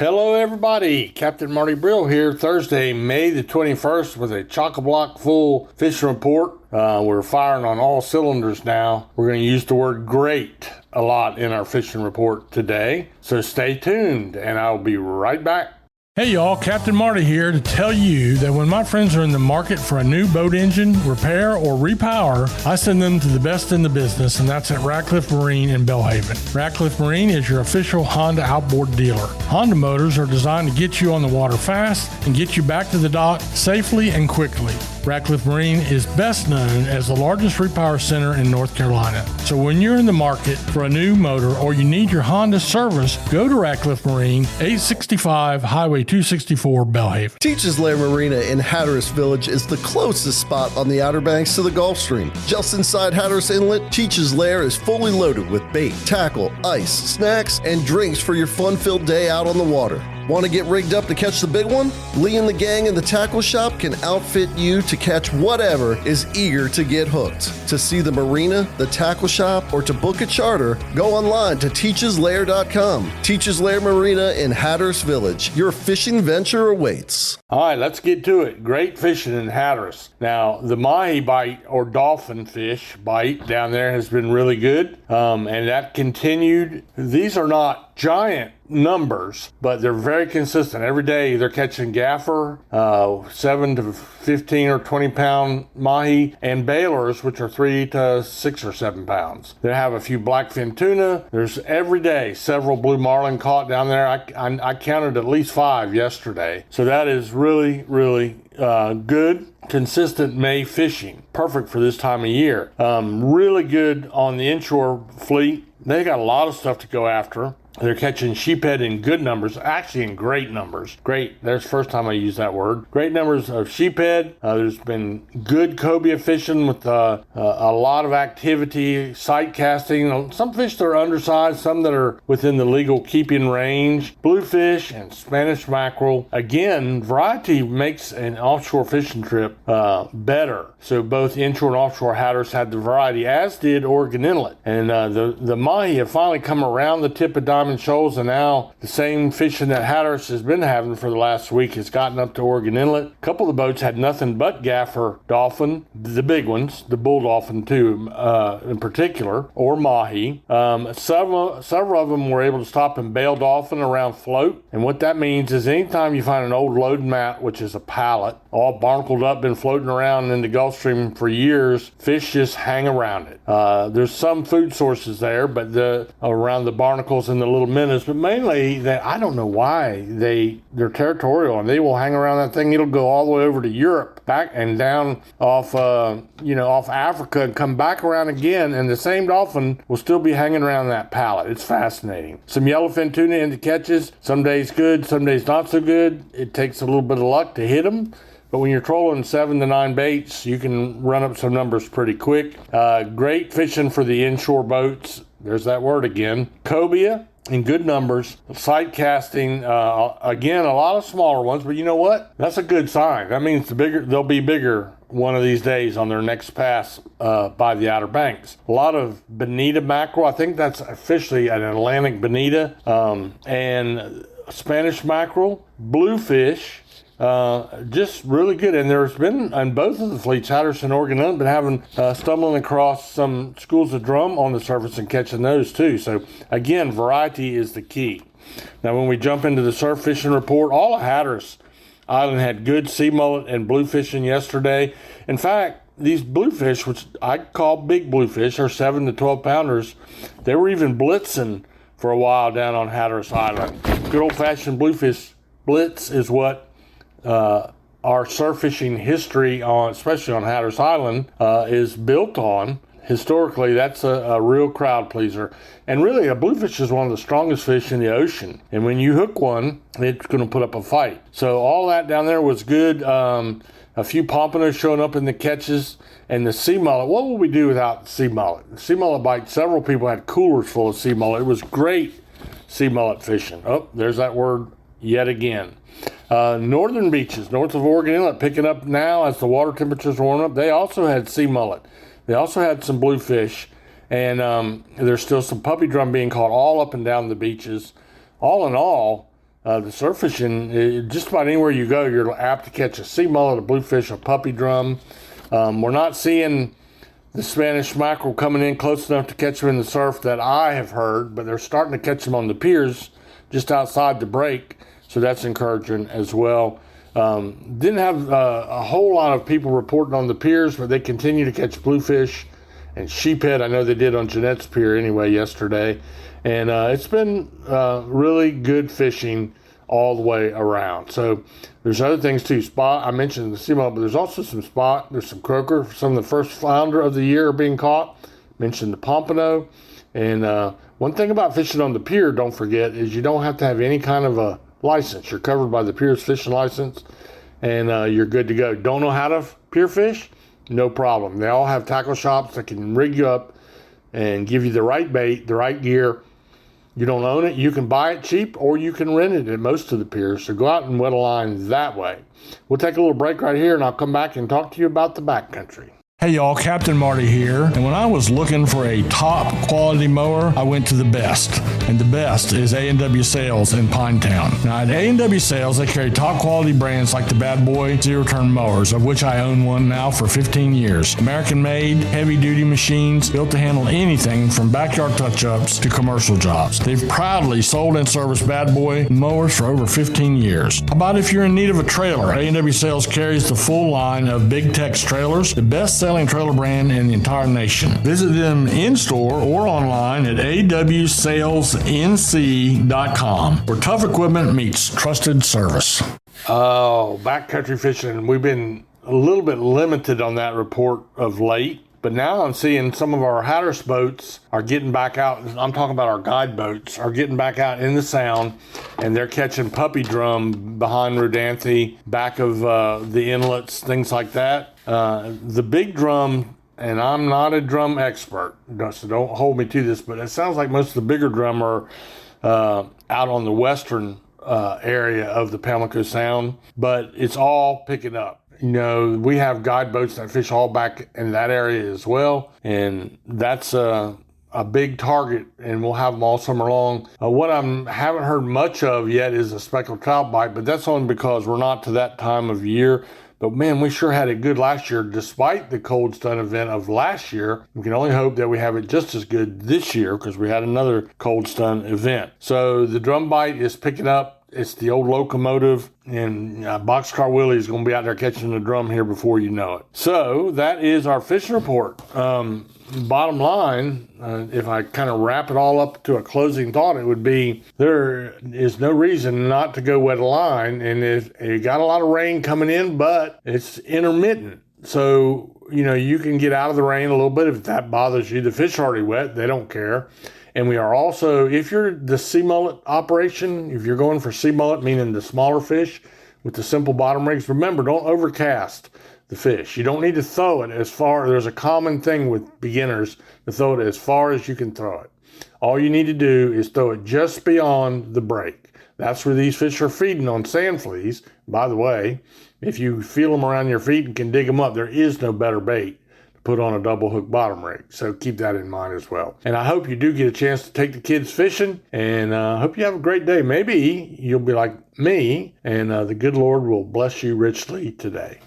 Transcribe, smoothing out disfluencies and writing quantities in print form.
Hello everybody, Captain Marty Brill here, Thursday, May the 21st with a chock-a-block full fishing report. We're firing on all cylinders now. We're going to use the word great a lot in our fishing report today, so stay tuned and I'll be right back. Hey y'all, Captain Marty here to tell you that when my friends are in the market for a new boat engine, repair, or repower, I send them to the best in the business, and that's at Ratcliffe Marine in Belhaven. Ratcliffe Marine is your official Honda outboard dealer. Honda motors are designed to get you on the water fast and get you back to the dock safely and quickly. Ratcliffe Marine is best known as the largest repower center in North Carolina. So when you're in the market for a new motor or you need your Honda service, go to Ratcliffe Marine, 865 Highway 264, Belhaven. Teachers Lair Marina in Hatteras Village is the closest spot on the Outer Banks to the Gulf Stream. Just inside Hatteras Inlet, Teachers Lair is fully loaded with bait, tackle, ice, snacks, and drinks for your fun-filled day out on the water. Want to get rigged up to catch the big one? Lee and the gang in the tackle shop can outfit you to catch whatever is eager to get hooked. To see the marina, the tackle shop, or to book a charter, go online to teacheslair.com. Teachers Lair Marina in Hatteras Village. Your fishing venture awaits. All right, let's get to it. Great fishing in Hatteras. Now, the mahi bite or dolphin fish bite down there has been really good, and that continued. These are not giant numbers, but they're very consistent. Every day they're catching gaffer, 7 to 15 or 20 pound mahi, and bailers, which are 3 to 6 or 7 pounds. They have a few blackfin tuna. There's every day several blue marlin caught down there. I counted at least 5 yesterday. So that is really good, consistent May fishing. Perfect for this time of year. Really good on the inshore fleet. They got a lot of stuff to go after. They're catching sheephead in good numbers, actually in great numbers. Great, there's the first time I use that word. Great numbers of sheephead. There's been good cobia fishing with a lot of activity, sight casting. Some fish that are undersized, some that are within the legal keeping range. Bluefish and Spanish mackerel. Again, variety makes an offshore fishing trip better. So both inshore and offshore Hatteras had the variety, as did Oregon Inlet. And the mahi have finally come around the tip of Diamond Shoals, and now the same fishing that Hatteras has been having for the last week has gotten up to Oregon Inlet. A couple of the boats had nothing but gaffer dolphin, the big ones, the bull dolphin too, in particular, or mahi. Several of them were able to stop and bail dolphin around float, and what that means is anytime you find an old load mat, which is a pallet, all barnacled up, been floating around in the Gulf Stream for years, fish just hang around it. There's some food sources there, but around the barnacles and the little minnows, but mainly I don't know why they're territorial, and they will hang around that thing. It'll go all the way over to Europe, back and down off Africa, and come back around again, and the same dolphin will still be hanging around that pallet. It's fascinating. Some yellowfin tuna into catches. Some days good, some days not so good. It takes a little bit of luck to hit them. But when you're trolling 7 to 9 baits, you can run up some numbers pretty quick. Great fishing for the inshore boats. There's that word again. Cobia in good numbers. Sight casting, again, a lot of smaller ones, but you know what? That's a good sign. That means they'll be bigger one of these days on their next pass by the Outer Banks. A lot of bonita mackerel. I think that's officially an Atlantic bonita, and Spanish mackerel, bluefish. Just really good, and there's been on both of the fleets, Hatteras and Oregon Inlet, been stumbling across some schools of drum on the surface and catching those too. So again, variety is the key. Now, when we jump into the surf fishing report, all of Hatteras Island had good sea mullet and blue fishing yesterday. In fact, these bluefish, which I call big bluefish, are 7 to 12 pounders. They were even blitzing for a while down on Hatteras Island. Good old-fashioned bluefish blitz is what our surf fishing history, especially on Hatteras Island, is built on. Historically, that's a real crowd pleaser. And really, a bluefish is one of the strongest fish in the ocean. And when you hook one, it's going to put up a fight. So all that down there was good. A few pompanos showing up in the catches. And the sea mullet, what would we do without sea mullet? The sea mullet bite, several people had coolers full of sea mullet. It was great sea mullet fishing. Oh, there's that word yet again. Northern beaches, north of Oregon Inlet, picking up now as the water temperatures warm up. They also had sea mullet. They also had some bluefish, and there's still some puppy drum being caught all up and down the beaches. All in all, the surf fishing, just about anywhere you go, you're apt to catch a sea mullet, a bluefish, a puppy drum. We're not seeing the Spanish mackerel coming in close enough to catch them in the surf that I have heard, but they're starting to catch them on the piers just outside the break, so that's encouraging as well. Didn't have a whole lot of people reporting on the piers, but they continue to catch bluefish and sheephead. I know they did on Jeanette's Pier anyway yesterday. And it's been really good fishing all the way around. So there's other things too. Spot, I mentioned the sea mullet, but there's also some spot. There's some croaker. Some of the first flounder of the year are being caught. Mentioned the pompano. And one thing about fishing on the pier, don't forget, is you don't have to have any kind of a license. You're covered by the pier's fishing license, and you're good to go. Don't know how to pier fish? No problem. They all have tackle shops that can rig you up and give you the right bait, the right gear. You don't own it. You can buy it cheap, or you can rent it at most of the piers. So go out and wet a line that way. We'll take a little break right here, and I'll come back and talk to you about the backcountry. Hey y'all, Captain Marty here, and when I was looking for a top quality mower, I went to the best, and the best is A&W Sales in Pinetown. Now at A&W Sales, they carry top quality brands like the Bad Boy zero-turn mowers, of which I own one now for 15 years. American-made, heavy-duty machines built to handle anything from backyard touch-ups to commercial jobs. They've proudly sold and serviced Bad Boy mowers for over 15 years. How about if you're in need of a trailer? A&W Sales carries the full line of Big Tex trailers, the best-selling trailer brand in the entire nation. Visit them in-store or online at awsalesnc.com, where tough equipment meets trusted service. Oh, backcountry fishing. We've been a little bit limited on that report of late, but now I'm seeing some of our Hatteras boats are getting back out. I'm talking about our guide boats are getting back out in the Sound, and they're catching puppy drum behind Rodanthe, back of the inlets, things like that. The big drum, and I'm not a drum expert, so don't hold me to this, but it sounds like most of the bigger drum are out on the western area of the Pamlico Sound, but it's all picking up. You know, we have guide boats that fish all back in that area as well, and that's a big target, and we'll have them all summer long. What I haven't heard much of yet is a speckled trout bite, but that's only because we're not to that time of year. But man, we sure had it good last year, despite the cold stun event of last year. We can only hope that we have it just as good this year, because we had another cold stun event. So the drum bite is picking up. It's the old locomotive, and Boxcar Willie is going to be out there catching the drum here before you know it. So that is our fishing report. Bottom line, if I kind of wrap it all up to a closing thought, it would be there is no reason not to go wet a line. And if you got a lot of rain coming in, but it's intermittent. So, you know, you can get out of the rain a little bit if that bothers you. The fish are already wet. They don't care. And we are also, if you're the sea mullet operation, if you're going for sea mullet, meaning the smaller fish with the simple bottom rigs, remember, don't overcast the fish. You don't need to throw it as far. There's a common thing with beginners to throw it as far as you can throw it. All you need to do is throw it just beyond the break. That's where these fish are feeding on sand fleas. By the way, if you feel them around your feet and can dig them up, there is no better bait to put on a double hook bottom rig. So keep that in mind as well. And I hope you do get a chance to take the kids fishing, and I hope you have a great day. Maybe you'll be like me, and the good Lord will bless you richly today.